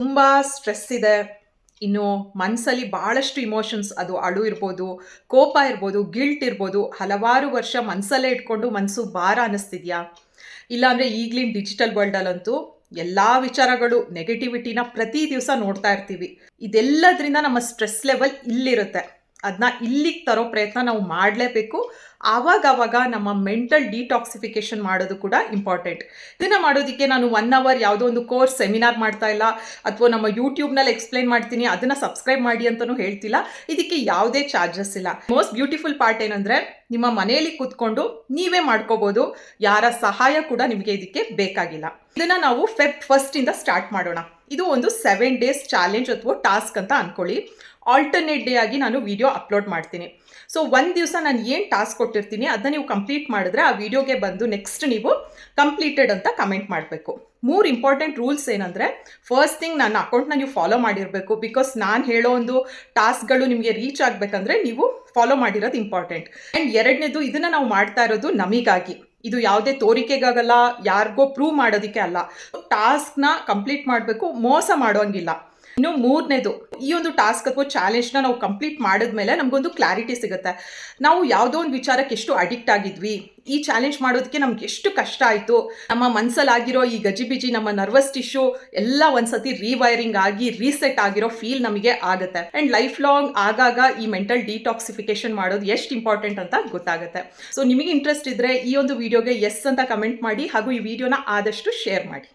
ತುಂಬ ಸ್ಟ್ರೆಸ್ ಇದೆ. ಇನ್ನು ಮನಸ್ಸಲ್ಲಿ ಬಹಳಷ್ಟು ಇಮೋಷನ್ಸ್, ಅದು ಅಳು ಇರ್ಬೋದು, ಕೋಪ ಇರ್ಬೋದು, ಗಿಲ್ಟ್ ಇರ್ಬೋದು, ಹಲವಾರು ವರ್ಷ ಮನಸ್ಸಲ್ಲೇ ಇಟ್ಕೊಂಡು ಮನಸ್ಸು ಭಾರ ಅನ್ನಿಸ್ತಿದ್ಯಾ? ಇಲ್ಲಾಂದರೆ ಈಗಲಿನ ಡಿಜಿಟಲ್ ವರ್ಲ್ಡಲ್ಲಂತೂ ಎಲ್ಲ ವಿಚಾರಗಳು ನೆಗೆಟಿವಿಟಿನ ಪ್ರತಿ ದಿವಸ ನೋಡ್ತಾ ಇರ್ತೀವಿ. ಇದೆಲ್ಲದರಿಂದ ನಮ್ಮ ಸ್ಟ್ರೆಸ್ ಲೆವೆಲ್ ಇಲ್ಲಿರುತ್ತೆ. ಅದನ್ನ ಇಲ್ಲಿಗೆ ತರೋ ಪ್ರಯತ್ನ ನಾವು ಮಾಡಲೇಬೇಕು. ಆವಾಗವಾಗ ನಮ್ಮ ಮೆಂಟಲ್ ಡಿಟಾಕ್ಸಿಫಿಕೇಷನ್ ಮಾಡೋದು ಕೂಡ ಇಂಪಾರ್ಟೆಂಟ್. ಇದನ್ನು ಮಾಡೋದಕ್ಕೆ ನಾನು 1 ಅವರ್ ಯಾವುದೋ ಒಂದು ಕೋರ್ಸ್ ಸೆಮಿನಾರ್ ಮಾಡ್ತಾ ಇಲ್ಲ, ಅಥವಾ ನಮ್ಮ ಯೂಟ್ಯೂಬ್ನಲ್ಲಿ ಎಕ್ಸ್ಪ್ಲೈನ್ ಮಾಡ್ತೀನಿ ಅದನ್ನು ಸಬ್ಸ್ಕ್ರೈಬ್ ಮಾಡಿ ಅಂತಲೂ ಹೇಳ್ತಿಲ್ಲ. ಇದಕ್ಕೆ ಯಾವುದೇ ಚಾರ್ಜಸ್ ಇಲ್ಲ. ಮೋಸ್ಟ್ ಬ್ಯೂಟಿಫುಲ್ ಪಾರ್ಟ್ ಏನಂದರೆ, ನಿಮ್ಮ ಮನೆಯಲ್ಲಿ ಕೂತ್ಕೊಂಡು ನೀವೇ ಮಾಡ್ಕೋಬೋದು. ಯಾರ ಸಹಾಯ ಕೂಡ ನಿಮಗೆ ಇದಕ್ಕೆ ಬೇಕಾಗಿಲ್ಲ. ಇದನ್ನು ನಾವು ಫೆಬ್ 1 ಸ್ಟಾರ್ಟ್ ಮಾಡೋಣ. ಇದು ಒಂದು 7 ಡೇಸ್ ಚಾಲೆಂಜ್ ಅಥವಾ ಟಾಸ್ಕ್ ಅಂತ ಅಂದ್ಕೊಳ್ಳಿ. ಆಲ್ಟರ್ನೇಟ್ ಡೇ ಆಗಿ ನಾನು ವಿಡಿಯೋ ಅಪ್ಲೋಡ್ ಮಾಡ್ತೀನಿ. ಸೊ ಒಂದು ದಿವಸ ನಾನು ಏನು ಟಾಸ್ಕ್ ಕೊಟ್ಟಿರ್ತೀನಿ ಅದನ್ನ ನೀವು ಕಂಪ್ಲೀಟ್ ಮಾಡಿದ್ರೆ ಆ ವಿಡಿಯೋಗೆ ಬಂದು ನೆಕ್ಸ್ಟ್ ನೀವು ಕಂಪ್ಲೀಟೆಡ್ ಅಂತ ಕಮೆಂಟ್ ಮಾಡಬೇಕು. 3 ಇಂಪಾರ್ಟೆಂಟ್ ರೂಲ್ಸ್ ಏನಂದರೆ, ಫಸ್ಟ್ ಥಿಂಗ್ ನನ್ನ ಅಕೌಂಟ್ನ ನೀವು ಫಾಲೋ ಮಾಡಿರಬೇಕು. ಬಿಕಾಸ್ ನಾನು ಹೇಳೋ ಒಂದು ಟಾಸ್ಕ್ಗಳು ನಿಮಗೆ ರೀಚ್ ಆಗಬೇಕಂದ್ರೆ ನೀವು ಫಾಲೋ ಮಾಡಿರೋದು ಇಂಪಾರ್ಟೆಂಟ್. ಆ್ಯಂಡ್ ಎರಡನೇದು, ಇದನ್ನು ನಾವು ಮಾಡ್ತಾ ಇರೋದು ನಮಗಾಗಿ. ಇದು ಯಾವುದೇ ತೋರಿಕೆಗಾಗಲ್ಲ, ಯಾರಿಗೋ ಪ್ರೂವ್ ಮಾಡೋದಕ್ಕೆ ಅಲ್ಲ. ಟಾಸ್ಕ್ನ ಕಂಪ್ಲೀಟ್ ಮಾಡಬೇಕು, ಮೋಸ ಮಾಡೋಂಗಿಲ್ಲ. ಇನ್ನು 3ನೇದು, ಈ ಒಂದು ಟಾಸ್ಕ್ ಅಥವಾ ಚಾಲೆಂಜ್ನ ನಾವು ಕಂಪ್ಲೀಟ್ ಮಾಡಿದ್ಮೇಲೆ ನಮಗೊಂದು ಕ್ಲಾರಿಟಿ ಸಿಗುತ್ತೆ. ನಾವು ಯಾವುದೋ ಒಂದು ವಿಚಾರಕ್ಕೆ ಎಷ್ಟು ಅಡಿಕ್ಟ್ ಆಗಿದ್ವಿ, ಈ ಚಾಲೆಂಜ್ ಮಾಡೋದಕ್ಕೆ ನಮ್ಗೆ ಎಷ್ಟು ಕಷ್ಟ ಆಯಿತು, ನಮ್ಮ ಮನಸ್ಸಲ್ಲಾಗಿರೋ ಈ ಗಜಿಬಿಜಿ, ನಮ್ಮ ನರ್ವಸ್ ಟಿಶ್ಯೂ ಎಲ್ಲ ಒಂದ್ಸತಿ ರೀವೈರಿಂಗ್ ಆಗಿ ರೀಸೆಟ್ ಆಗಿರೋ ಫೀಲ್ ನಮಗೆ ಆಗುತ್ತೆ. ಆ್ಯಂಡ್ ಲೈಫ್ ಲಾಂಗ್ ಆಗಾಗ ಈ ಮೆಂಟಲ್ ಡಿಟಾಕ್ಸಿಫಿಕೇಶನ್ ಮಾಡೋದು ಎಷ್ಟು ಇಂಪಾರ್ಟೆಂಟ್ ಅಂತ ಗೊತ್ತಾಗುತ್ತೆ. ಸೊ ನಿಮಗೆ ಇಂಟ್ರೆಸ್ಟ್ ಇದ್ದರೆ ಈ ಒಂದು ವಿಡಿಯೋಗೆ ಎಸ್ ಅಂತ ಕಮೆಂಟ್ ಮಾಡಿ, ಹಾಗೂ ಈ ವಿಡಿಯೋನ ಆದಷ್ಟು ಶೇರ್ ಮಾಡಿ.